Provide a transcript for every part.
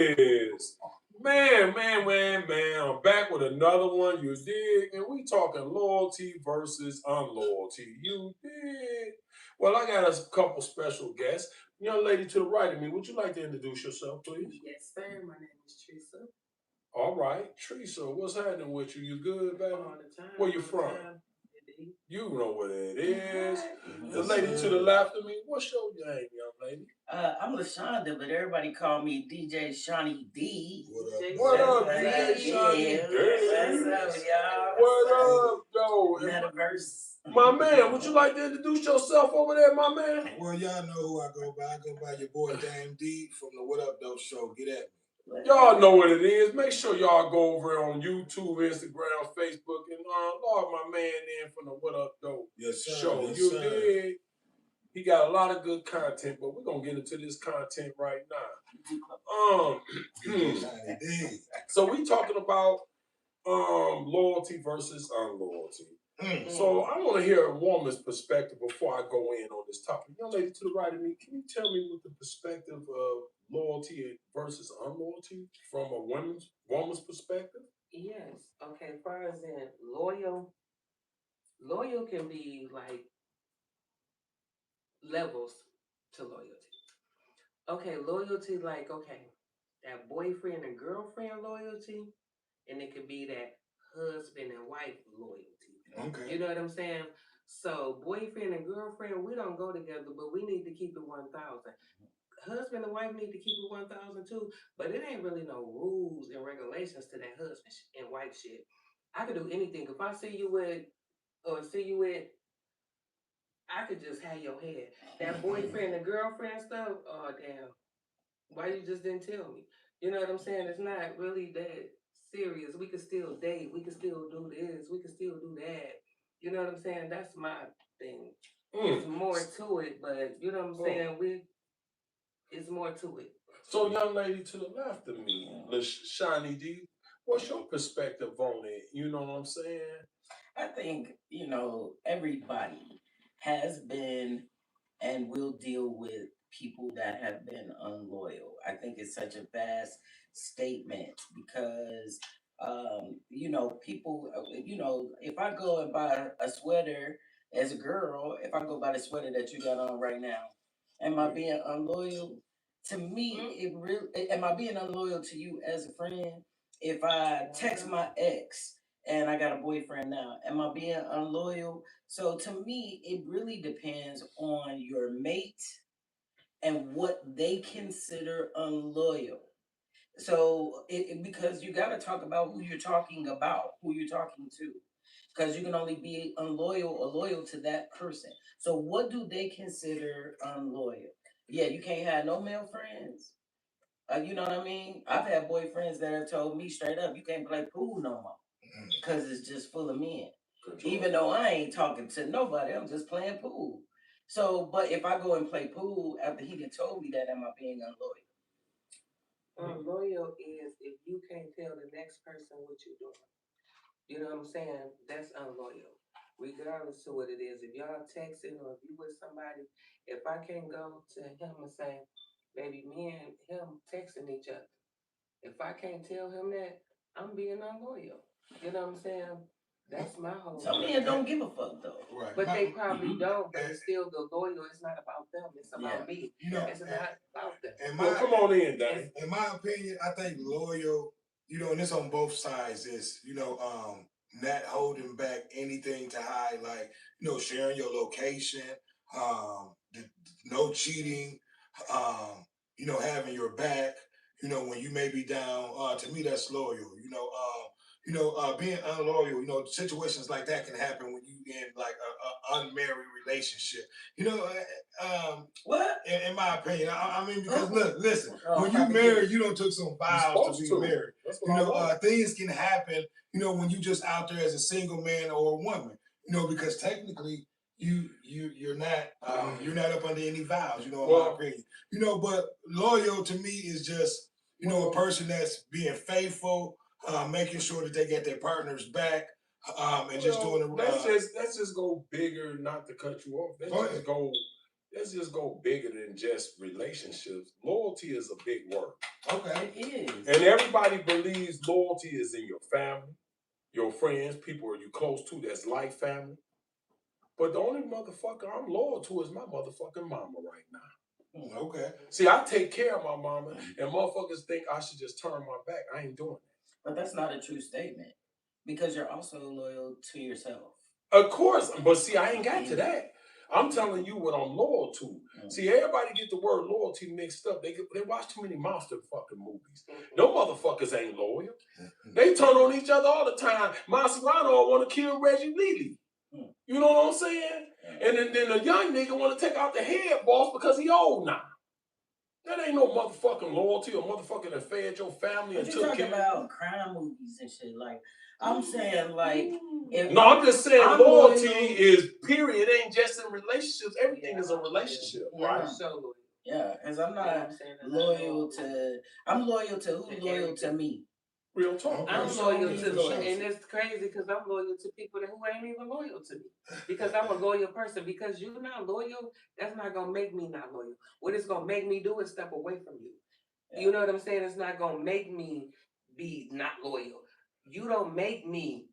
Is man. I'm back with another one. You dig? And we talking loyalty versus unloyalty. You dig? Well, I got a couple special guests. Young lady to the right of me, would you like to introduce yourself, please? Yes, sir. My name is Teresa. All right, Teresa, what's happening with you? You good, baby? All the time. Where you all the from? time. Indeed. You know what it is. Mhm. The lady to the left of me, what's your name, young lady? I'm LaShonda, but everybody call me DJ Shawnee D. What up, DJ DJ Shawnee D? What's up, y'all? What up, though? Metaverse. My man, would you like to introduce yourself over there, my man? Well, y'all know who I go by. I go by your boy Dame D from the What Up Though show. Get at me. Y'all know what it is. Make sure y'all go over on YouTube, Instagram, Facebook, and log my man in from the What Up Though show. Yes, You sir. dig? He got a lot of good content, but we're gonna get into this content right now. So we talking about loyalty versus unloyalty. So I want to hear a woman's perspective before I go in on this topic. Young lady to the right of me, can you tell me what the perspective of loyalty versus unloyalty from a woman's perspective? Yes. Okay. As far as in loyal can be like levels to loyalty. Okay, loyalty like that boyfriend and girlfriend loyalty, and it could be that husband and wife loyalty. Okay. You know what I'm saying? So boyfriend and girlfriend, we don't go together, but we need to keep it 1,000. Husband and wife need to keep it 1,000 too, but it ain't really no rules and regulations to that husband and wife shit. I could do anything. If I see you with or see you with, I could just have your head. That boyfriend and girlfriend stuff, oh damn. Why you just didn't tell me? You know what I'm saying? It's not really that serious. We could still date. We could still do this. We could still do that. You know what I'm saying? That's my thing. It's more to it, but you know what I'm saying? It's more to it. So, young lady to the left of me, Shiny D, what's your perspective on it? You know what I'm saying? I think, everybody has been and will deal with people that have been unloyal. I think it's such a vast statement because, people, if I go and buy a sweater as a girl, if I go buy the sweater that you got on right now, am I being unloyal? To me, it really, am I being unloyal to you as a friend? If I text my ex and I got a boyfriend now, am I being unloyal? So to me, it really depends on your mate and what they consider unloyal. So because you got to talk about who you're talking about, who you're talking to, because you can only be unloyal or loyal to that person. So what do they consider unloyal? Yeah, you can't have no male friends. You know what I mean? I've had boyfriends that have told me straight up, you can't play pool no more because it's just full of men. Even though I ain't talking to nobody, I'm just playing pool. So, but if I go and play pool after he done told me that, am I being unloyal? Unloyal is if you can't tell the next person what you're doing. You know what I'm saying? That's unloyal. Regardless to what it is. If y'all texting or if you with somebody, if I can't go to him and say, baby, me and him texting each other. If I can't tell him that, I'm being unloyal. You know what I'm saying? That's my whole. Some men don't give a fuck though. Right. But they probably don't. But it's still the loyal. It's not about them. It's about me. It's not about them. Well, come on in, Danny. In my opinion, I think loyal, and it's on both sides, is, not holding back anything to hide, like, sharing your location, no cheating, having your back, when you may be down. To me, that's loyal. Being unloyal, situations like that can happen when you in like a unmarried relationship. What? In my opinion, I mean, because look, listen, when you married, you don't took some vows to be married. Things can happen, when you just out there as a single man or a woman, because technically you're not up under any vows, in my opinion. But loyal to me is just, a person that's being faithful, making sure that they get their partner's back, and just doing the let's just go bigger, not to cut you off. Let's just go let's just go bigger than just relationships. Loyalty is a big word. Okay. It is. And everybody believes loyalty is in your family, your friends, people you close to that's like family. But the only motherfucker I'm loyal to is my motherfucking mama right now. Okay. See, I take care of my mama, and motherfuckers think I should just turn my back. I ain't doing that. But that's not a true statement because you're also loyal to yourself. Of course, but see, I ain't got to that. I'm telling you what I'm loyal to. See, everybody get the word loyalty mixed up. They watch too many monster fucking movies. No motherfuckers ain't loyal. They turn on each other all the time. Maserano want to kill Reggie Lily. You know what I'm saying? And then the young nigga want to take out the head boss because he old now. That ain't no motherfucking loyalty or motherfucking that fed your family but and you took care talking about crime movies and shit. Like, I'm saying, like, no, I'm just saying I'm loyalty loyal. is period. It ain't just in relationships. Everything is a relationship, right? So, yeah, because I'm not loyal to. I'm loyal to who's loyal to me. Real talk. I'm loyal to, and it's crazy because I'm loyal to people who ain't even loyal to me. Because I'm a loyal person. Because you're not loyal, that's not gonna make me not loyal. What it's gonna make me do is step away from you. Yeah. You know what I'm saying? It's not gonna make me be not loyal. You don't make me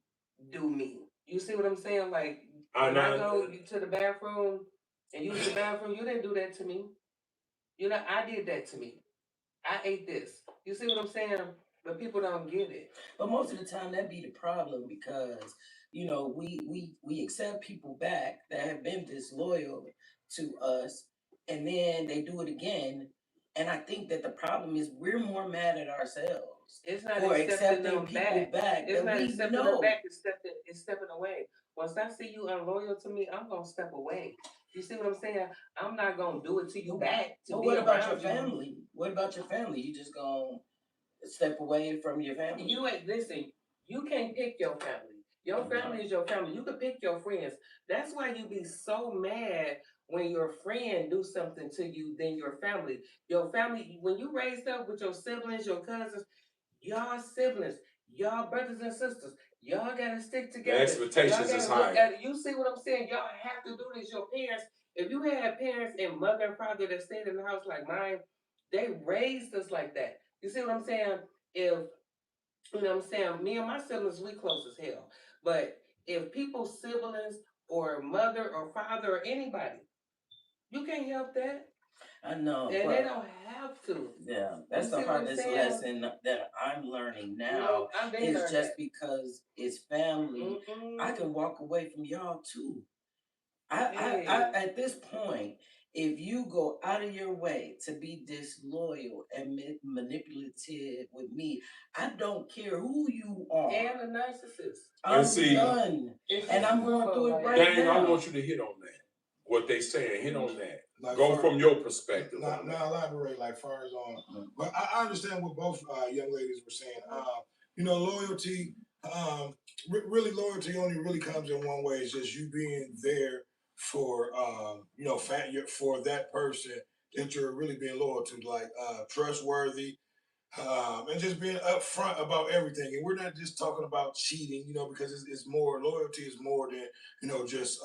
do me. You see what I'm saying? Like when I go to the bathroom and use the bathroom, you didn't do that to me. You know, I did that to me. I ate this. You see what I'm saying? But people don't get it. But most of the time that be the problem because, you know, we accept people back that have been disloyal to us and then they do it again. And I think that the problem is we're more mad at ourselves. It's not for accepting them people back. It's not accepting them back. It's stepping away. Once I see you unloyal to me, I'm gonna step away. You see what I'm saying? I'm not gonna do it to you back. But what about your family? What about your family? You just gonna step away from your family? You ain't listen. You can't pick your family. Your family is your family. You can pick your friends. That's why you be so mad when your friend do something to you than your family. Your family, when you raised up with your siblings, your cousins, y'all siblings, y'all brothers and sisters, y'all gotta stick together. The expectations is high. You see what I'm saying? Y'all have to do this. Your parents, if you had parents and mother and father that stayed in the house like mine, they raised us like that. You see what I'm saying? If you know what I'm saying, me and my siblings, we close as hell. But if people's siblings or mother or father or anybody, you can't help that. I know. And they don't have to. Yeah, that's the hardest lesson that I'm learning now. Is just because it's family, I can walk away from y'all too. I at this point, if you go out of your way to be disloyal and manipulative with me, I don't care who you are. And a narcissist. I'm done. And I'm going through it right now. I want you to hit on that. What they saying, hit on that. Like go from your perspective. Now elaborate like far as on. But I understand what both young ladies were saying. You know, loyalty, really loyalty only really comes in one way. It's just you being there for, you know, for that person that you're really being loyal to, like trustworthy, and just being upfront about everything. And we're not just talking about cheating, you know, because it's more, loyalty is more than, you know, just,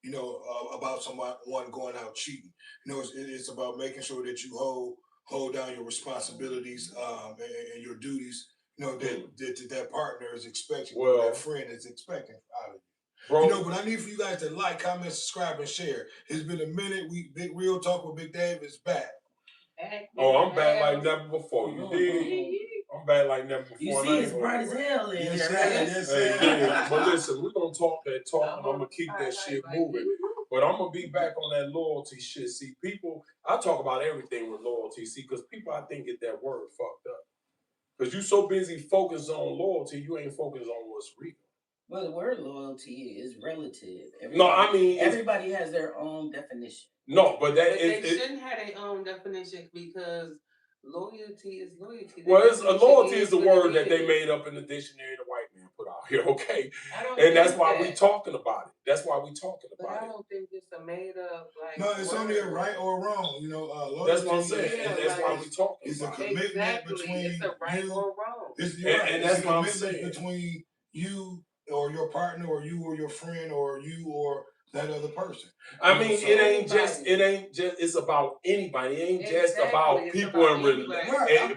you know, about someone going out cheating. You know, it's about making sure that you hold down your responsibilities and your duties, you know, that partner is expecting, or that friend is expecting out of you. Bro. You know, but I need for you guys to like, comment, subscribe, and share. It's been a minute. Big Real Talk with Big Dave is back. Oh, I'm back like never before. You dig? I'm back like never before. You see, it's bright as hell in here. Yes, but listen, we're gonna talk that talk, and I'm gonna keep that shit moving. But I'm gonna be back on that loyalty shit. See, people, I talk about everything with loyalty. See, because people, I think, get that word fucked up. Because you so busy focused on loyalty, you ain't focused on what's real. Well, the word loyalty is relative. Everybody has their own definition. No, but they shouldn't have their own definition because loyalty is loyalty. Well, loyalty is the word that they made up in the dictionary the white man put out here, okay? And that's why we talking about it. That's why we talking about it. I don't think it's a made up like. No, it's only a right or wrong. You know, loyalty. That's what I'm saying. And that's why we talking. It's a commitment between it's a right you or wrong. And that's what I'm saying. Between you or your partner, or you or your friend, or you or that other person. I mean, it ain't just, it's about anybody. It ain't just about people and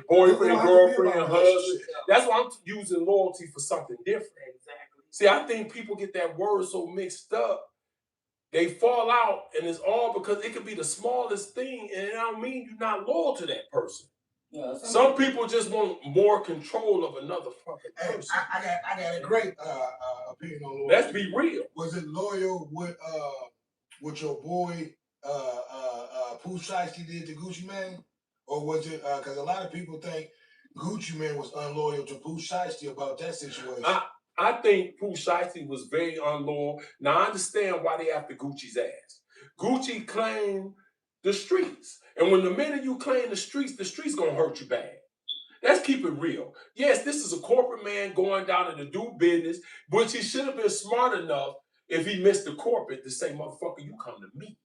boyfriend, girlfriend, husband. That's why I'm using loyalty for something different. Exactly. See, I think people get that word so mixed up. They fall out, and it's all because it could be the smallest thing, and it don't mean you're not loyal to that person. Yeah, some people just want more control of another fucking person. I got a great opinion on loyalty. Let's be real. Was it loyal with your boy Pooh Shiesty did to Gucci Mane, or was it because a lot of people think Gucci Mane was unloyal to Pooh Shiesty about that situation? I think Pooh Shiesty was very unloyal. Now I understand why they after Gucci's ass. Gucci claimed the streets, and when the minute you claim the streets gonna hurt you bad. Let's keep it real. Yes, this is a corporate man going down to do business, which he should have been smart enough if he missed the corporate to say, motherfucker, you come to me.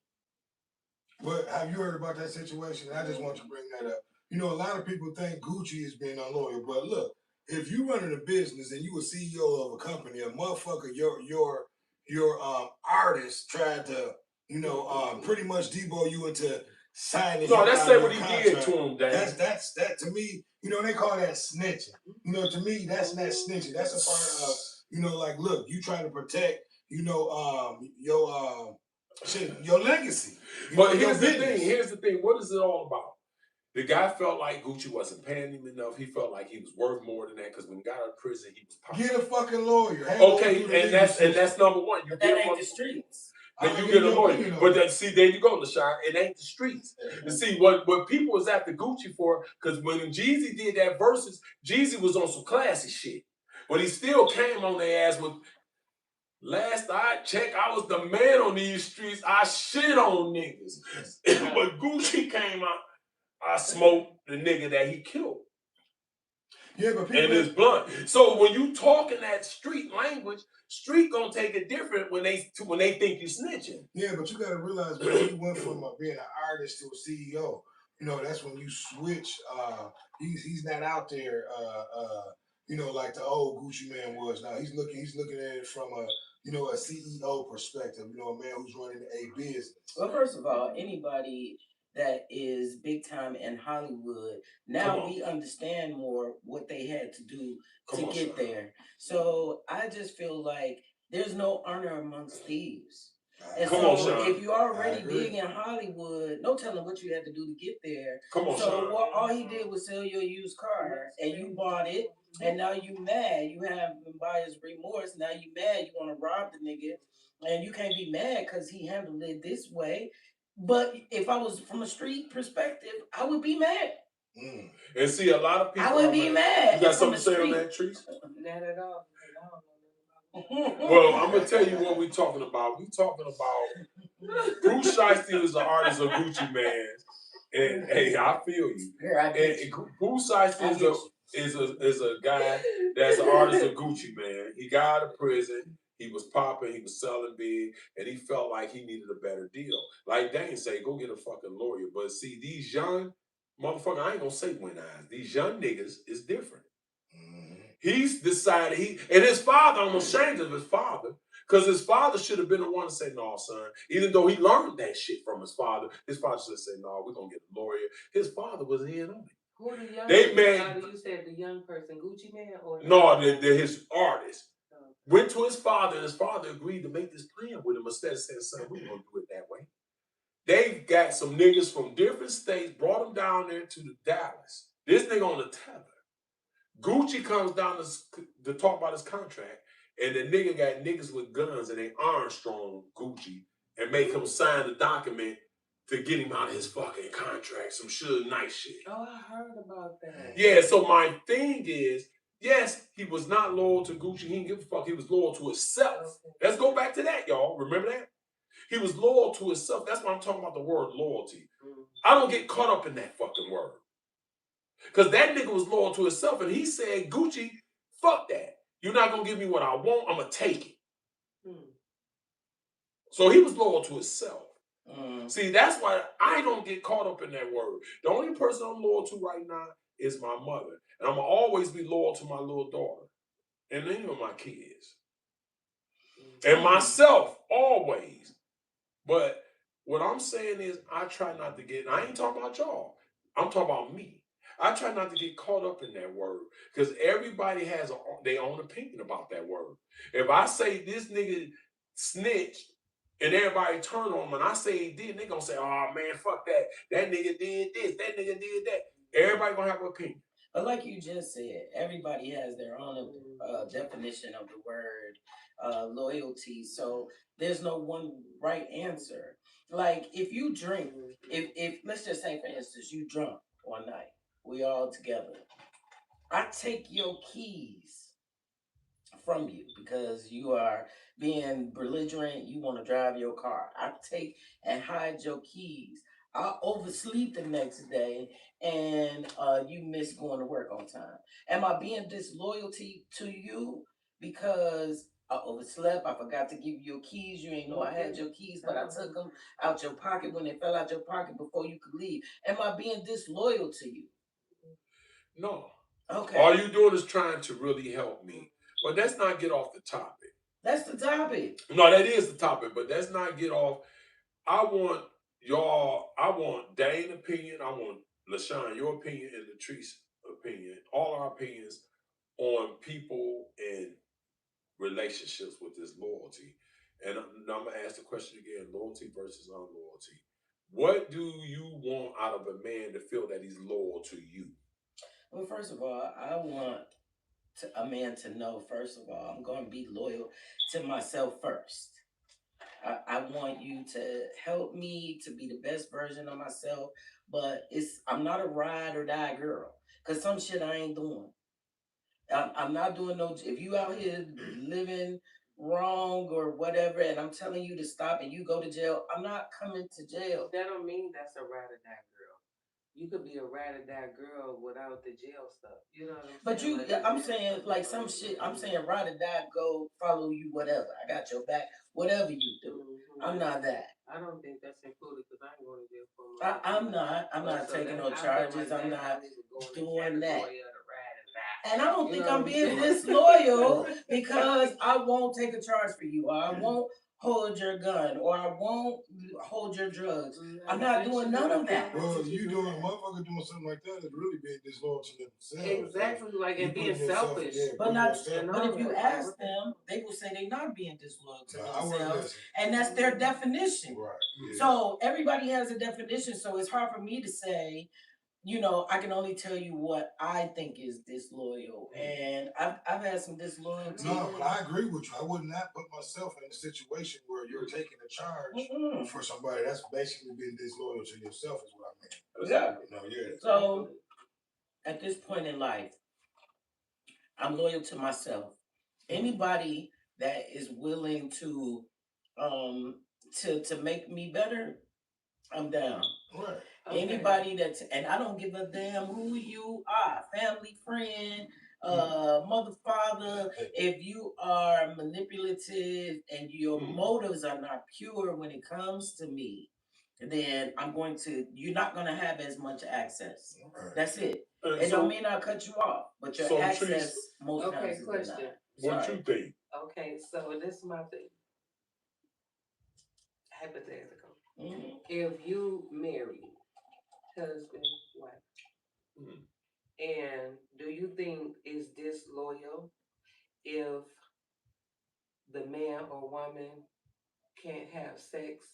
But have you heard about that situation? I just want to bring that up. You know, a lot of people think Gucci is being unloyal, but look, if you running a business and you a CEO of a company, a motherfucker, your artist tried to, pretty much debo you into signing. No, that's what he did to him, Dan. That's to me, they call that snitching. To me, that's not snitching. That's a part of, like, look, you trying to protect, your legacy. But here's the thing. What is it all about? The guy felt like Gucci wasn't paying him enough. He felt like he was worth more than that because when he got out of prison, he was popular. Get a fucking lawyer. Okay, and that's number one. You that ain't the streets. Then you get a lawyer. But then, see, there you go, LaShawn. It ain't the streets. And see, what people was after Gucci for, because when Jeezy did that versus, Jeezy was on some classy shit. But he still came on their ass with, last I checked, I was the man on these streets. I shit on niggas. But Gucci came out, I smoked the nigga that he killed. Yeah, but people... And it's blunt. So when you talking that street language, street gonna take it different when they think you snitching. Yeah, but you gotta realize when you went from being an artist to a CEO, that's when you switch. He's not out there, like the old Gucci man was. Now he's looking at it from a CEO perspective. A man who's running a business. Well, first of all, anybody that is big time in Hollywood, now we understand more what they had to do to get there. So I just feel like there's no honor amongst thieves. And if you're already big in Hollywood, no telling what you had to do to get there. All he did was sell your used car, and you bought it, and now you mad. You have buyer's remorse. Now you mad. You want to rob the nigga, and you can't be mad because he handled it this way. But if I was from a street perspective, I would be mad. And see, a lot of people... I would be mad. You got something to say on that, Trees? Not at all. Well, I'm going to tell you what we're talking about. We're talking about... Bruce Shiesty is the artist of Gucci Man. And, hey, I feel you. And Bruce Shiesty is a guy that's an artist of Gucci Man. He got out of prison. He was popping, he was selling big, and he felt like he needed a better deal. Like Dane say, go get a fucking lawyer. But see, these young motherfuckers, I ain't gonna say win eyes. These young niggas is different. He's decided and his father, I'm ashamed of his father, because his father should have been the one to say, no, son. Even though he learned that shit from his father should have said, no, we're gonna get a lawyer. His father was in on it. Who the young person? You said the young person, Gucci Man, or no, they're his artist. Went to his father, and his father agreed to make this plan with him instead of saying, son, we're going to do it that way. They got some niggas from different states, brought them down there to the Dallas. This nigga on the tether. Gucci comes down to talk about his contract, and the nigga got niggas with guns, and they Armstrong Gucci, and make him sign the document to get him out of his fucking contract. Some Suge Knight shit. Oh, I heard about that. Yeah, so my thing is, yes, he was not loyal to Gucci. He didn't give a fuck. He was loyal to himself. Okay. Let's go back to that, y'all. Remember that? He was loyal to himself. That's why I'm talking about the word loyalty. I don't get caught up in that fucking word. Because that nigga was loyal to himself, and he said, Gucci, fuck that. You're not going to give me what I want. I'm going to take it. So he was loyal to himself. See, that's why I don't get caught up in that word. The only person I'm loyal to right now is my mother. And I'm going to always be loyal to my little daughter and any of my kids. And myself, always. But what I'm saying is, I try not to get. And I ain't talking about y'all. I'm talking about me. I try not to get caught up in that word because everybody has their own opinion about that word. If I say this nigga snitched and everybody turn on him and I say he did, they gonna say, "Oh man, fuck that. That nigga did this. That nigga did that." Everybody gonna have an opinion. But like you just said, everybody has their own definition of the word loyalty. So there's no one right answer. Like if you drink, if let's just say for instance you drunk one night, we all together. I take your keys from you because you are being belligerent. You want to drive your car. I take and hide your keys. I oversleep the next day and you miss going to work on time. Am I being disloyalty to you because I overslept? I forgot to give you your keys. You ain't know I had your keys, but I took them out your pocket when they fell out your pocket before you could leave. Am I being disloyal to you? No. Okay. All you doing is trying to really help me. But let's not get off the topic. That's the topic. No, that is the topic, but let's not get off. I want Dane's opinion, I want LaShawn, your opinion, and Latrice's opinion, all our opinions on people and relationships with this loyalty. And I'm going to ask the question again, loyalty versus unloyalty. What do you want out of a man to feel that he's loyal to you? Well, first of all, I want a man to know, first of all, I'm going to be loyal to myself first. I want you to help me to be the best version of myself, but I'm not a ride or die girl because some shit I ain't doing. I'm not doing no. If you out here living wrong or whatever, and I'm telling you to stop and you go to jail, I'm not coming to jail. That don't mean that's a ride or die girl. You could be a ride or die girl without the jail stuff. You know what I'm saying? But you, like, I'm saying like some shit. I'm saying ride or die, go follow you, whatever. I got your back, whatever you do. Mm-hmm. I'm not that. I don't think that's included because I ain't going to jail for I'm not. I'm not taking no charges. I'm not doing that. And I don't think I'm being disloyal because I won't take a charge for you, or I won't hold your gun, or I won't hold your drugs. I'm not doing none of that. Well, you doing a motherfucker doing something like that is really being disloyal to themselves. Exactly, like and being selfish. But if you ask them, they will say they're not being disloyal to themselves, and that's their definition. Right. Yeah. So everybody has a definition. So it's hard for me to say. You know, I can only tell you what I think is disloyal, and I've had some disloyalty. No, but I agree with you. I would not put myself in a situation where you're taking a charge for somebody. That's basically being disloyal to yourself, is what I mean. Yeah. No, yeah. So, at this point in life, I'm loyal to myself. Anybody that is willing to make me better, I'm down. Right. Okay. Anybody and I don't give a damn who you are, family, friend, mother, father. If you are manipulative and your motives are not pure when it comes to me, then you're not going to have as much access. Right. That's it. It don't mean I'll cut you off, but your access most times is denied. What you think? Okay, so this is my thing. Hypothetical. Mm-hmm. If you marry husband, wife, and do you think is disloyal if the man or woman can't have sex,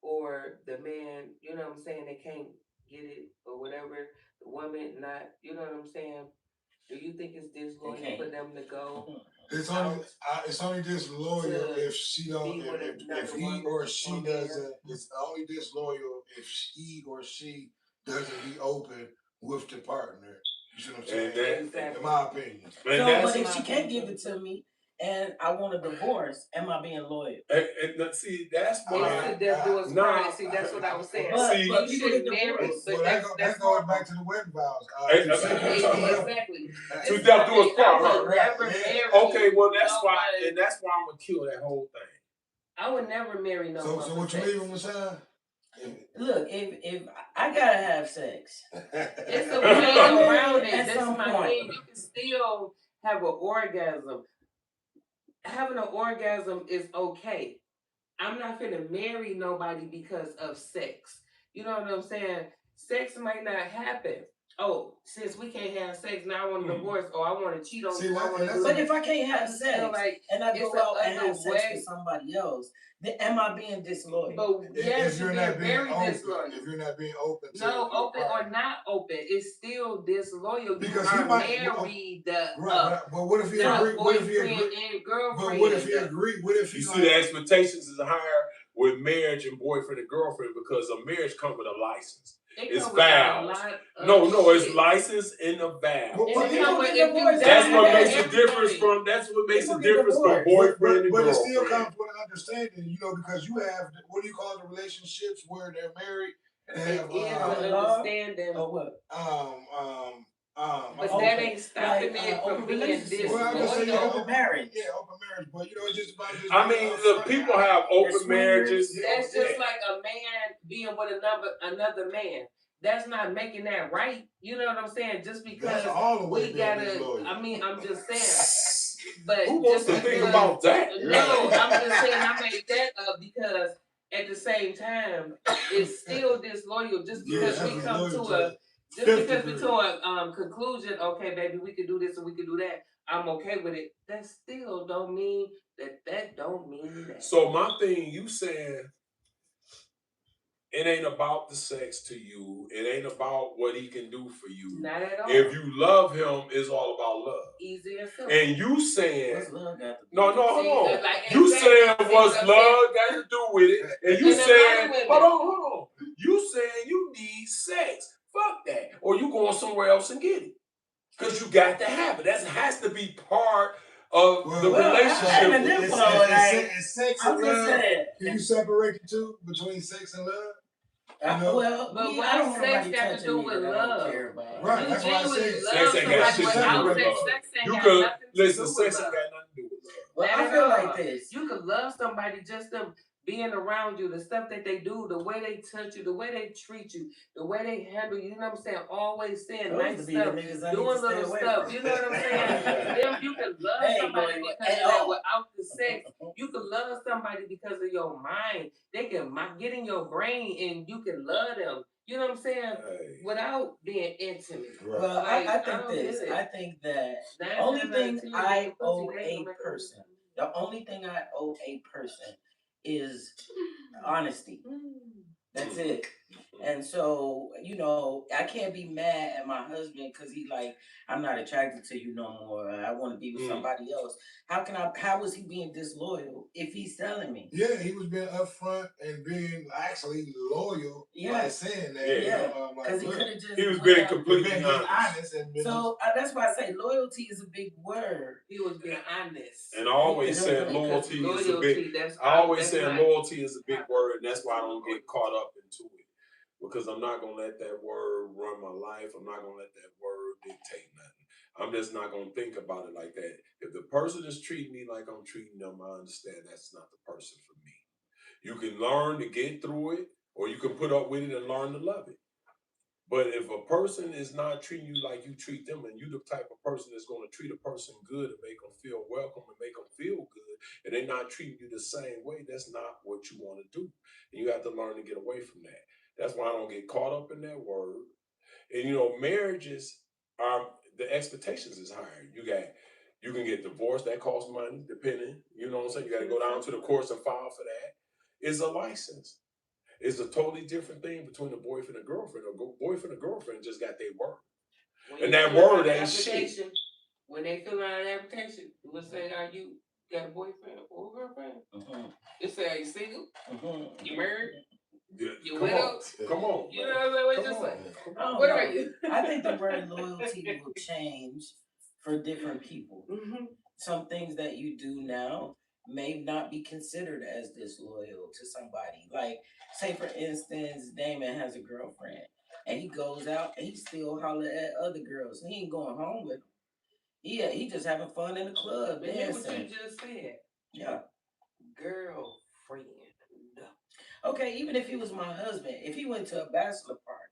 or the man, you know what I'm saying, they can't get it or whatever, the woman not, you know what I'm saying? Do you think it's disloyal for them to go? It's only disloyal if she don't, if he or she doesn't. It's only disloyal if he or she doesn't be open with the partner. You see what I'm saying? Exactly. In my opinion. But if she can't give it to me and I want a divorce, am I being loyal? And see, that's why. See, that's what I was saying. But you shouldn't marry. But that goes back to the wedding vows. Exactly. To death do us part. Okay, well that's why, and that's why I'm gonna kill that whole thing. I would never marry no one. So what you leaving, Michelle? Look, if I gotta have sex, it's a way around it. That's my thing. You can still have an orgasm. Having an orgasm is okay. I'm not finna marry nobody because of sex. You know what I'm saying? Sex might not happen. Oh, since we can't have sex, now I want to divorce, or I want to cheat on you. I want to do. But if I can't have just sex feel like and I go out and have sex way. with somebody else, then am I being disloyal? But yes, if you're you're not being very open, disloyal. if you're not being open to no, open or not open, it's still disloyal. Because you he are might married. Right, but what if he not agree? What if he boyfriend agree? and girlfriend. But what if he agree? What if he You see, the expectations is higher with marriage and boyfriend and girlfriend because a marriage comes with a license. It's vows. No, it's license and a vow. That's what makes the difference from. That's what makes the difference from boyfriend and girlfriend. But it still comes with an understanding, you know, because you have what do you call the relationships where they're married and have an understanding. Or what? But that ain't stopping it from being disloyal. Open marriage. Yeah, open marriage. But you know, it's just about just. I mean, the people have open marriages. That's just like a man being with another man. That's not making that right. You know what I'm saying? Just because we gotta. I mean, I'm just saying. But who wants to think about that? No, I'm just saying I made that up because at the same time, it's still disloyal just because we come to a. Just because we to a conclusion, okay, baby, we can do this and we can do that. I'm okay with it. That still don't mean that don't mean that. So my thing, you saying it ain't about the sex to you. It ain't about what he can do for you. Not at all. If you love him, it's all about love. Easy and simple. And you saying what's love got to do? no, hold on. You saying what's love got to do with it, and you saying hold on. You saying you need sex. Fuck that. Or you going somewhere else and get it. Because you got to have it. That has to be part of the relationship. Is sex and love. Can you separate the two between sex and love? Well, but what sex got to do with love? Right, that's why I said sex ain't got shit to do with love. You could listen, sex ain't got nothing to do with love. Well, I feel like this. You could love somebody just them being around you, the stuff that they do, the way they touch you, the way they treat you, the way they handle you. You know what I'm saying? Always saying nice stuff, doing little stuff. You know what I'm saying? You can love somebody because of that without the sex. You can love somebody because of your mind. They can get in your brain and you can love them. You know what I'm saying? Without being intimate. Right. Well, I think this. I think that the only thing I owe a person, is honesty. That's it. And so, you know, I can't be mad at my husband because he like, I'm not attracted to you no more. I want to be with somebody else. How is he being disloyal if he's telling me? Yeah, he was being upfront and being actually loyal by saying that. Yeah, because he could have just. He was being completely honest. So that's why I say loyalty is a big word. He was being honest. And I always said loyalty is a big. Loyalty is a big word, and that's why I don't get caught up into it. Because I'm not going to let that word run my life. I'm not going to let that word dictate nothing. I'm just not going to think about it like that. If the person is treating me like I'm treating them, I understand that's not the person for me. You can learn to get through it, or you can put up with it and learn to love it. But if a person is not treating you like you treat them, and you the type of person that's going to treat a person good and make them feel welcome and make them feel good, and they're not treating you the same way, that's not what you want to do. And you have to learn to get away from that. That's why I don't get caught up in that word. And you know, marriages are the expectations is higher. You can get divorced, that costs money, depending. You know what I'm saying? You got to go down to the courts and file for that. It's a license. It's a totally different thing between a boyfriend and girlfriend. A boyfriend and girlfriend just got their word, and that word ain't shit. When they fill out an application, it will say, "Are you got a boyfriend or girlfriend?" It say, "Are you single? You married?" You widow? Come on. You know what I'm saying? Just like, what are you? I think the word loyalty will change for different people. Some things that you do now may not be considered as disloyal to somebody. Like, say for instance, Damon has a girlfriend and he goes out and he still holler at other girls. He ain't going home with them. Yeah, he just having fun in the club. But here's what you just said. Yeah. Girlfriend. Okay, even if he was my husband, if he went to a bachelor party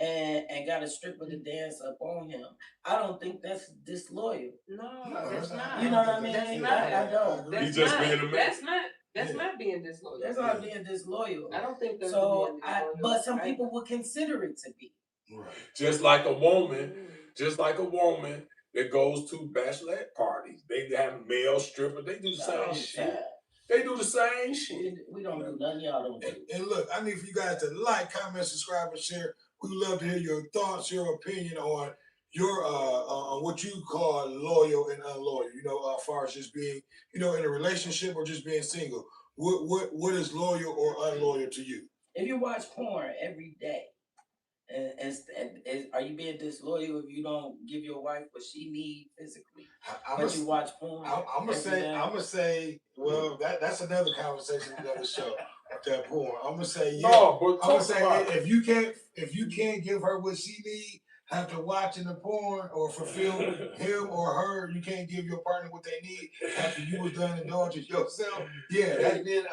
and got a stripper to dance up on him, I don't think that's disloyal. No, that's not. You know what I mean? That's not. I don't. That's not. That's not. That's not being disloyal. That's not being disloyal. I don't think that's so. Being disloyal. But some people would consider it to be. Right. Just like a woman that goes to bachelorette parties. They have male strippers. They do the same shit. They do the same shit. We don't do nothing y'all don't do. And look, I need for you guys to like, comment, subscribe, and share. We love to hear your thoughts, your opinion on your what you call loyal and unloyal. You know, as far as just being, you know, in a relationship or just being single. What is loyal or unloyal to you? If you watch porn every day, and are you being disloyal if you don't give your wife what she needs physically? But you watch porn. I'm gonna say, well, that's another conversation, another show. That porn. I'm gonna say, yeah. No, but I'm gonna say if you can't give her what she needs after watching the porn or fulfill him or her, you can't give your partner what they need after you was done indulging yourself. Yeah, that's been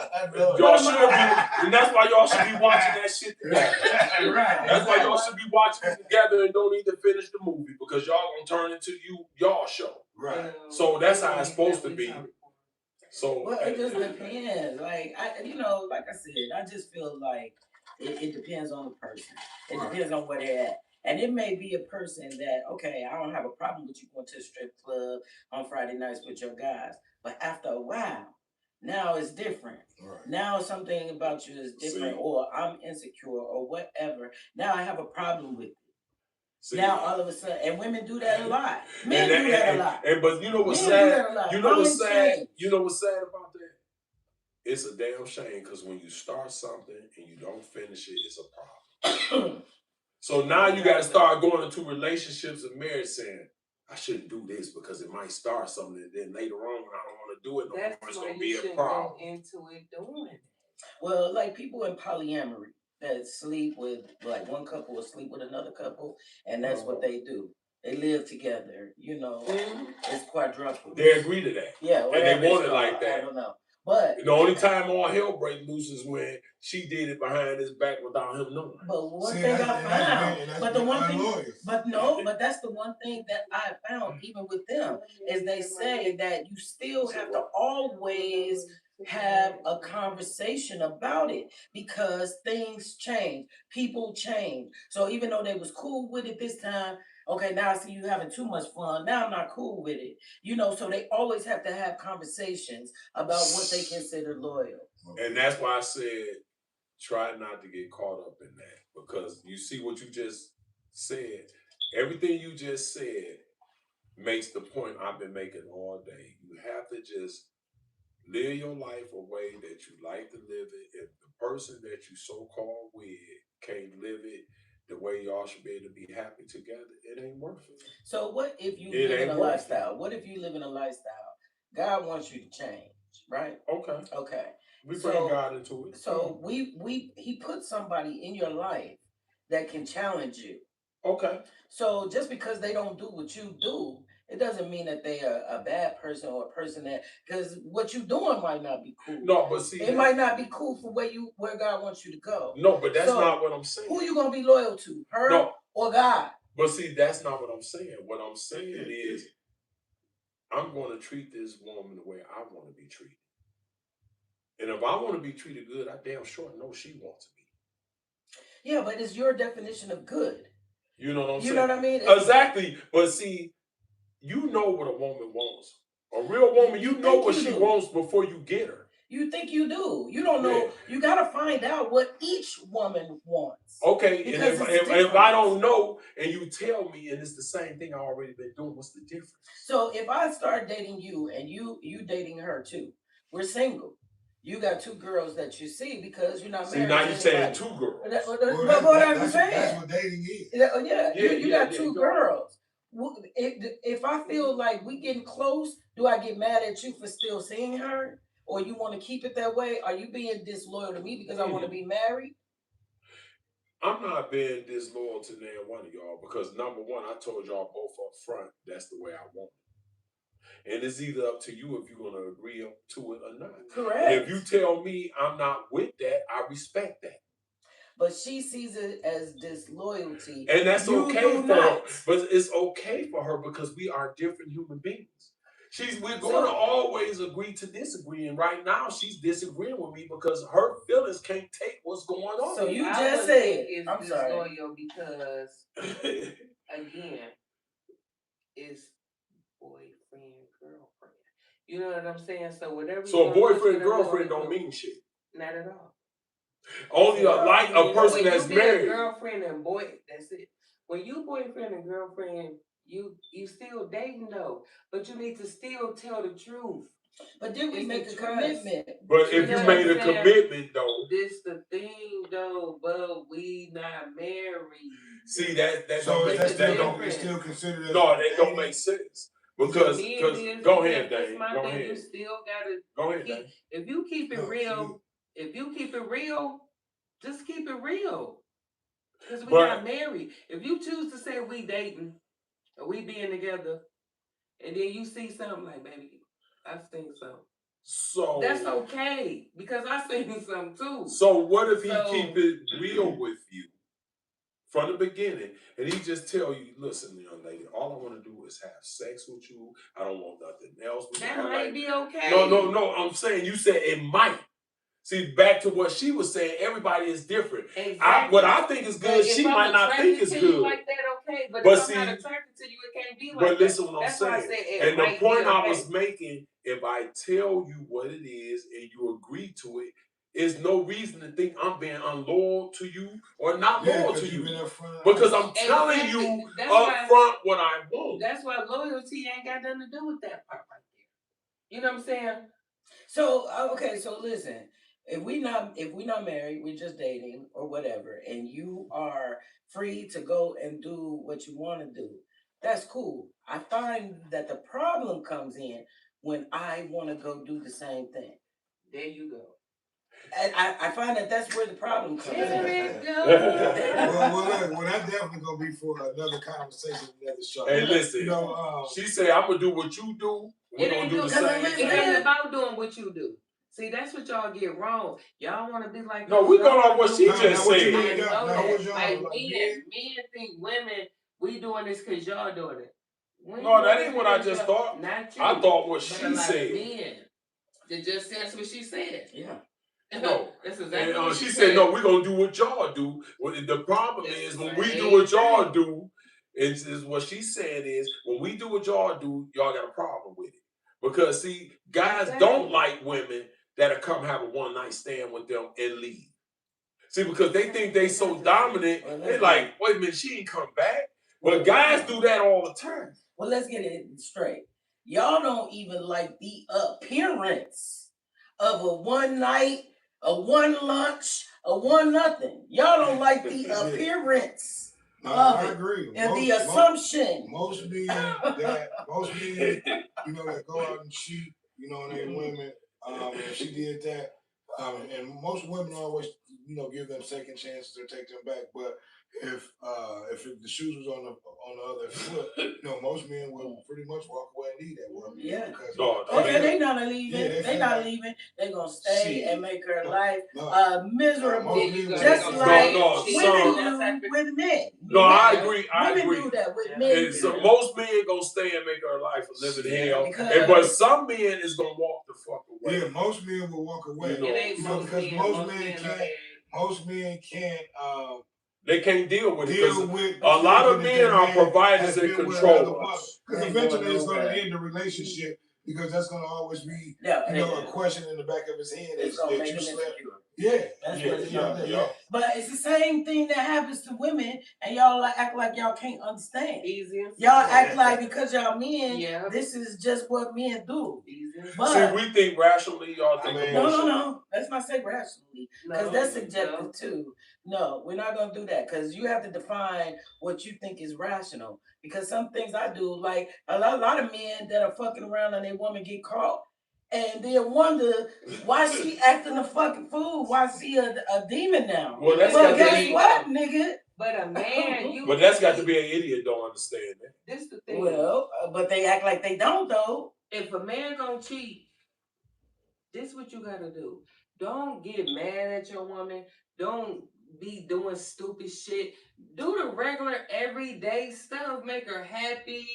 y'all should be, and that's why y'all should be watching that shit together. Right. That's why y'all should be watching it together and don't need to finish the movie because y'all gonna turn into y'all show. Right. So that's how it's supposed to be. So well, it just depends. Like like I said, I just feel like it depends on the person. It depends on where they're at. And it may be a person that, okay, I don't have a problem with you going to the strip club on Friday nights with your guys. But after a while, now it's different. Right. Now something about you is different, or I'm insecure or whatever. Now I have a problem with it. Now all of a sudden, and women do that a lot. Men do that a lot. But you know what's sad? You know what's sad? You know what's sad about that? It's a damn shame because when you start something and you don't finish it, it's a problem. So now you got to start going into relationships and marriage saying, I shouldn't do this because it might start something, and then later on when I don't want to do it no more, it's going to be a problem. Go into it doing it. Well, like people in polyamory that sleep with, like one couple will sleep with another couple, and that's what they do. They live together, you know. It's quadruple. They agree to that. Yeah, and they want it like that. I don't know. But the only time all hell breaks loose is when she did it behind his back without him knowing. But one thing I found, but the one thing, but that's the one thing that I found even with them is they say that you still have to always have a conversation about it because things change, people change. So even though they was cool with it this time, okay, now I see you having too much fun. Now I'm not cool with it. You know, so they always have to have conversations about what they consider loyal. And that's why I said, try not to get caught up in that. Because you see what you just said. Everything you just said makes the point I've been making all day. You have to just live your life a way that you like to live it. If the person that you so-called with can't live it the way y'all should be able to be happy together, it ain't worth it. So what if you live in a lifestyle? What if you live in a lifestyle? God wants you to change, right? Okay. We bring God into it. So he put somebody in your life that can challenge you. Okay. So just because they don't do what you do, it doesn't mean that they are a bad person or a person that, because what you're doing might not be cool. No, but see, it might not be cool for where God wants you to go. No, but that's not what I'm saying. Who you gonna be loyal to, her or God? But see, that's not what I'm saying. What I'm saying is, I'm going to treat this woman the way I want to be treated. And if I want to be treated good, I damn sure know she wants to be. Yeah, but it's your definition of good. You know what I'm saying? You know what I mean? Exactly. But see, you know what a woman wants. A real woman, you know what she wants before you get her. You think you do. You don't know. You got to find out what each woman wants. Okay, and if I don't know and you tell me and it's the same thing I already been doing, what's the difference? So if I start dating you and you dating her too, we're single. You got two girls that you see because you're not married. See, now you're saying two girls. That's what I'm saying. That's what dating is. Yeah, you got two girls. If I feel like we getting close, do I get mad at you for still seeing her? Or you want to keep it that way? Are you being disloyal to me because I want to be married? I'm not being disloyal to neither one of y'all because number one, I told y'all both up front, that's the way I want it. And it's either up to you if you're going to agree to it or not. Correct. And if you tell me I'm not with that, I respect that. But she sees it as disloyalty. And that's okay for her. But it's okay for her because we are different human beings. We're going to always agree to disagree, and right now she's disagreeing with me because her feelings can't take what's going on. So you just said, I'm disloyal because again, it's boyfriend, girlfriend. You know what I'm saying? So whatever. So a boyfriend, girlfriend don't mean shit. Not at all. Only a person that's married. Girlfriend and boy, that's it. When you boyfriend and girlfriend, you still dating though, but you need to still tell the truth. But then we make a commitment. But if you made a commitment though, this the thing though, but we not married. See that so don't that don't still considered as no, that don't make sense. Because go ahead, Dave. Go ahead. You still gotta go ahead, Dave. If you keep it real, just keep it real. Because we not married. If you choose to say we dating or we being together, and then you see something like, baby, I seen something. So that's okay because I seen something too. So what if he keep it real with you from the beginning, and he just tell you, listen, young lady, all I want to do is have sex with you. I don't want nothing else. That might be okay. No. I'm saying you said it might. See, back to what she was saying, everybody is different. Exactly. What I think is good, she might not think is good. Like that, okay, but if I'm not attracted to you, it can't be like that. But listen what I'm saying. And the point I was making, if I tell you what it is and you agree to it, there's no reason to think I'm being unloyal to you or not loyal to you. Because I'm telling you up front what I want. That's why loyalty ain't got nothing to do with that part right there. You know what I'm saying? So okay, so listen. If we not married, we're just dating or whatever, and you are free to go and do what you want to do, that's cool. I find that the problem comes in when I want to go do the same thing. There you go. And I find that that's where the problem comes in. well, that's definitely gonna be for another conversation, another show. Hey, listen, she said, "I'm gonna do what you do. We're gonna do the same thing." It ain't about doing what you do. See, that's what y'all get wrong. Y'all want to be like. No, we going off what she just said. I know that. Like men think women, we doing this because y'all doing it. No, that ain't what I just thought. Not you. I thought what she said. Men, it just says what she said. Yeah. No, that's exactly what she said. No, we're gonna do what y'all do. Well, the problem is when we do what y'all do. Is what she's saying is when we do what y'all do, y'all got a problem with it because see, guys don't like women that'll come have a one night stand with them and leave. See, because they think they so dominant, they like, wait a minute, she ain't come back. But guys do that all the time. Well, let's get it straight. Y'all don't even like the appearance of a one night, a one lunch, a one nothing. Y'all don't like the appearance. I agree. And the assumption. Most men, you know, that go out and cheat, you know, on their women. And she did that. And most women always, you know, give them second chances or take them back. But if the shoes was on the other foot, you know, most men will pretty much walk away and leave that woman. Yeah. Because they not leaving. They not leaving. They gonna stay and make her life miserable, just like women do with men. No, I agree. Women do that with men. And so most men gonna stay and make her life a living hell. But some men is gonna walk the fuck away. Yeah, most men will walk away. Because most men can't. They can't deal with it. A lot of men are providers and controllers. Because eventually it's going to end the relationship because that's going to always be, a question in the back of his head. It's going to make him insecure. Yeah. That's what it's going to do. But it's the same thing that happens to women, and y'all act like y'all can't understand. Y'all act like because y'all men, this is just what men do. But, see, we think rationally, y'all think emotionally. No. Let's not say rationally, because that's subjective too. No, we're not gonna do that because you have to define what you think is rational. Because some things I do, like a lot of men that are fucking around and they woman get caught, and then wonder why she acting a fucking fool. Why she a demon now? Well, guess what, nigga? But a man, but that's got to be an idiot. Don't understand that. This the thing. Well, but they act like they don't though. If a man gonna cheat, this what you gotta do. Don't get mad at your woman. Don't be doing stupid shit. Do the regular everyday stuff. Make her happy.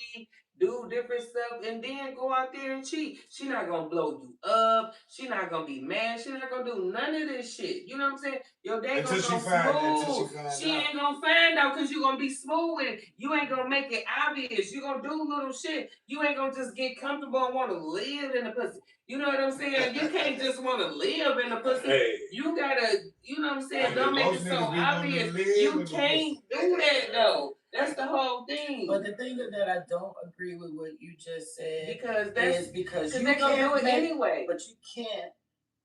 do different stuff, and then go out there and cheat. She not gonna blow you up. She not gonna be mad. She not gonna do none of this shit. You know what I'm saying? Your day gonna go smooth. She ain't gonna find out because you gonna be smooth with it. You ain't gonna make it obvious. You gonna do little shit. You ain't gonna just get comfortable and want to live in the pussy. You know what I'm saying? You can't just want to live in the pussy. Hey. You gotta, you know what I'm saying? Don't make it so obvious. You can't do that though. That's the whole thing. But the thing that I don't agree with what you just said because you they're gonna do it anyway. But you can't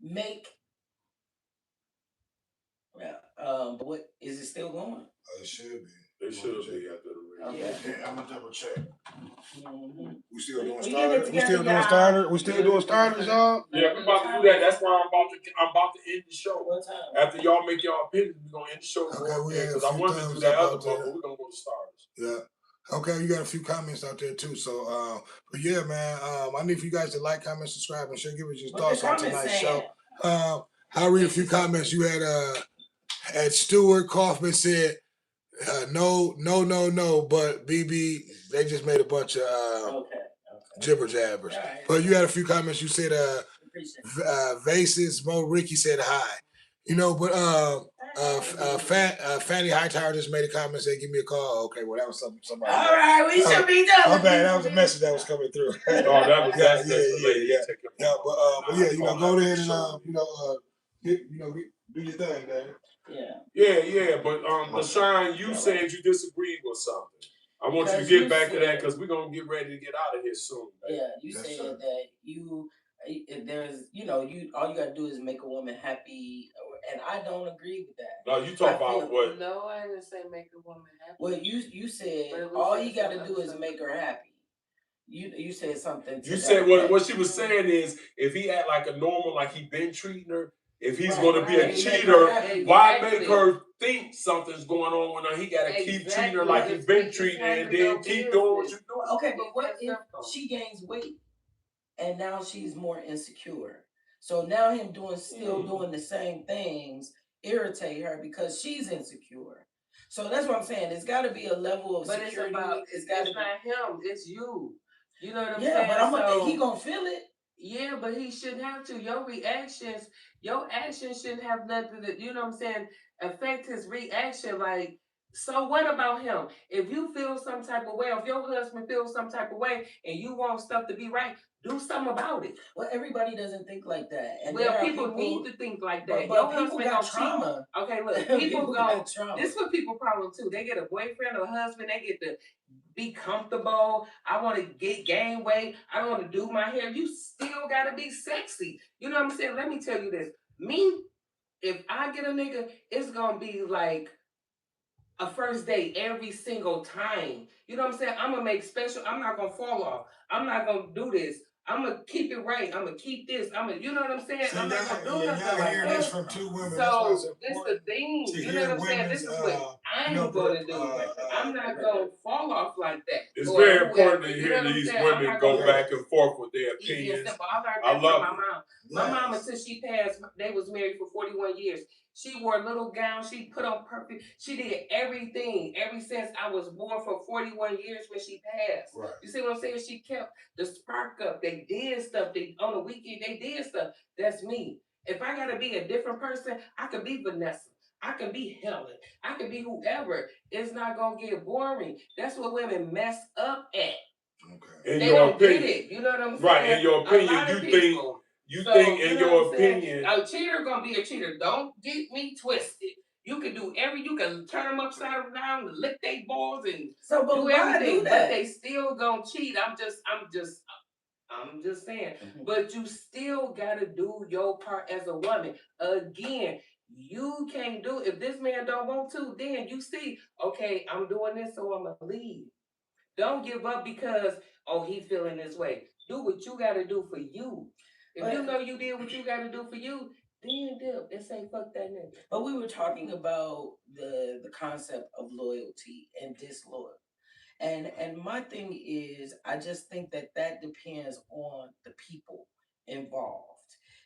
make. But what is it still going? It should be. It should be after the race. Okay. Yeah, I'm gonna double check. Mm-hmm. We still doing We starters. We still doing starters. We still doing starters, y'all. Yeah, we about to do that. That's why I'm about to end the show. What time? After y'all make y'all opinions, we're gonna end the show. Okay, because I wanted to do that other one, but we're gonna go to starters. Yeah. Okay, you got a few comments out there too. So, but yeah, man, I need for you guys to like, comment, subscribe, and share. Give us your thoughts on tonight's show. I'll read a few comments. You had Stuart Kaufman said, no, but BB, they just made a bunch of jibber jabbers. Right. But you had a few comments. You said Vasis, Mo Ricky said hi. You know, but Fanny Hightower just made a comment, said, give me a call. Okay, well, that was somebody. All right, we should be done. My bad, that was a message that was coming through. Oh, that was yeah. But yeah, you know, go ahead and do your thing, man. Yeah. But LaShawn, you said you disagreed with something. I want you to get back to that because we're gonna get ready to get out of here soon. Man. Yeah, you said that there's, all you gotta do is make a woman happy, and I don't agree with that. No, you talk about what? No, I didn't say make a woman happy. Well, you said all you gotta do is make her happy. You said something. You said what she was saying is if he act like a normal, like he been treating her. If he's going to be a cheater, why make her think something's going on with her? He got to keep treating her like he's been treating her and then keep doing what you're doing. Okay, but what if she gains weight and now she's more insecure? So now him still doing the same things irritate her because she's insecure. So that's what I'm saying. It's got to be a level of security. It's not him. It's you. You know what I'm saying? Yeah, but he gonna feel it. Yeah, but he shouldn't have to. Your actions shouldn't have nothing to, you know what I'm saying, affect his reaction. Like, so what about him? If you feel some type of way, if your husband feels some type of way and you want stuff to be right, do something about it. Well, everybody doesn't think like that. And people need to think like that. But your husband got trauma. Okay, look, people go, this is what people problem too. They get a boyfriend or a husband, they get to be comfortable. I want to gain weight. I don't want to do my hair. You still got to be sexy. You know what I'm saying? Let me tell you this. Me, if I get a nigga, it's going to be like a first date every single time. You know what I'm saying? I'm going to make special. I'm not going to fall off. I'm not going to do this. I'm going to keep it right. I'm going to keep this. You know what I'm saying? I'm not going to do nothing like that. This from two women. So, this the thing. You know what I'm saying? This is what I'm going to do. I'm not going to fall off like that. It's very important to hear these women go back and forth with their opinions. I love my mom. My mom, until she passed, they was married for 41 years. She wore a little gown. She put on perfect. She did everything ever since I was born for 41 years when she passed. Right. You see what I'm saying? She kept the spark up. They did stuff. On the weekend, they did stuff. That's me. If I got to be a different person, I could be Vanessa. I can be Helen. I can be whoever. It's not going to get boring. That's what women mess up at. Okay. They don't get it. You know what I'm saying? Right. In your opinion, you think in your opinion. A cheater going to be a cheater. Don't get me twisted. You can do you can turn them upside down, lick their balls, and do everything. But they still going to cheat. I'm just saying. Mm-hmm. But you still got to do your part as a woman. Again, you can't do it. If this man don't want to, then you see, okay, I'm doing this, so I'm going to leave. Don't give up because, he feeling this way. Do what you got to do for you. If you know you did what you got to do for you, then dip and say, fuck that nigga. But we were talking about the concept of loyalty and disloyal. And my thing is, I just think that depends on the people involved.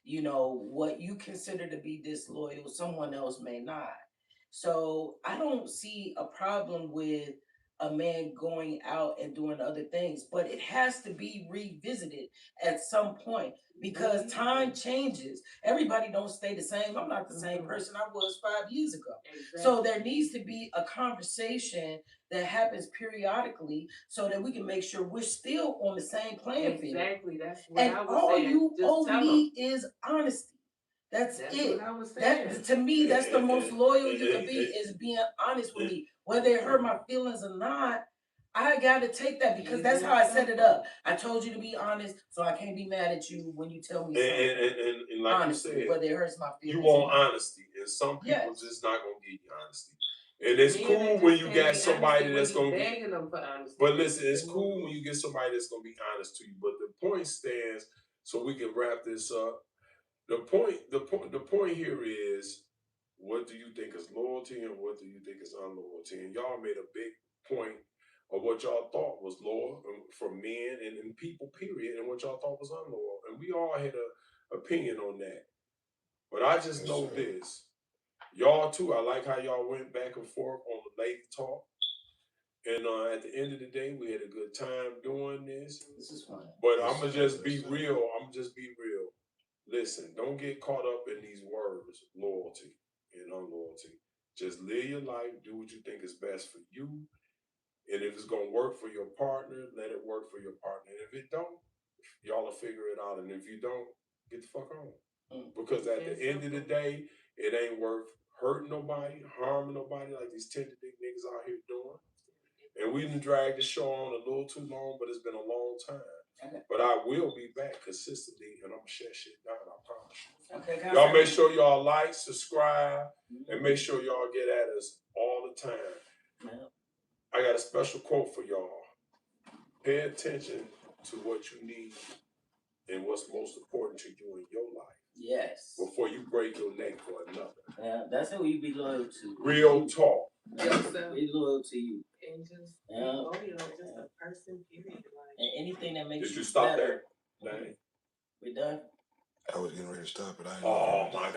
You know, what you consider to be disloyal, someone else may not. So I don't see a problem with a man going out and doing other things, but it has to be revisited at some point because time changes. Everybody don't stay the same. I'm not the same person I was 5 years ago. Exactly. So there needs to be a conversation that happens periodically so that we can make sure we're still on the same playing field. Exactly. That's what and I was all saying. You Just owe tell me them. is honesty. That's it. What I was saying. That to me, that's the most loyal you can be, is being honest with me. Whether it hurt my feelings or not, I gotta take that because that's how I set it up. I told you to be honest, so I can't be mad at you when you tell me something. And like honestly, you said, whether it hurts my feelings. You want honesty, and some people just not gonna give you honesty. And it's cool when you got somebody that's gonna begging them for honesty. But listen, it's cool when you get somebody that's gonna be honest to you. But the point stands, so we can wrap this up. The point here is, what do you think is loyalty and what do you think is unloyalty? And y'all made a big point of what y'all thought was loyal for men and people, period, and what y'all thought was unloyal. And we all had a opinion on that. But I just know this. Y'all too, I like how y'all went back and forth on the lady talk. And at the end of the day, we had a good time doing this. This is fun. But I'm going to just be real. Listen, don't get caught up in these words, loyalty and unloyalty. Just live your life, do what you think is best for you. And if it's going to work for your partner, let it work for your partner. And if it don't, y'all will figure it out. And if you don't, get the fuck on. Because at the end of the day, it ain't worth hurting nobody, harming nobody like these tender dick niggas out here doing. And we done dragged the show on a little too long, but it's been a long time. Okay. But I will be back consistently, and I'm gonna shut shit down, I promise you. Okay, y'all make sure y'all like, subscribe, and make sure y'all get at us all the time. Yeah. I got a special quote for y'all. Pay attention to what you need and what's most important to you in your life. Yes. Before you break your neck for another. Yeah, that's who you be loyal to. Real talk. Yes, be loyal to you. And just, loyal, just a person, period. Like, and anything that makes you stop better. there? We done? I was getting ready to stop it. Oh my God.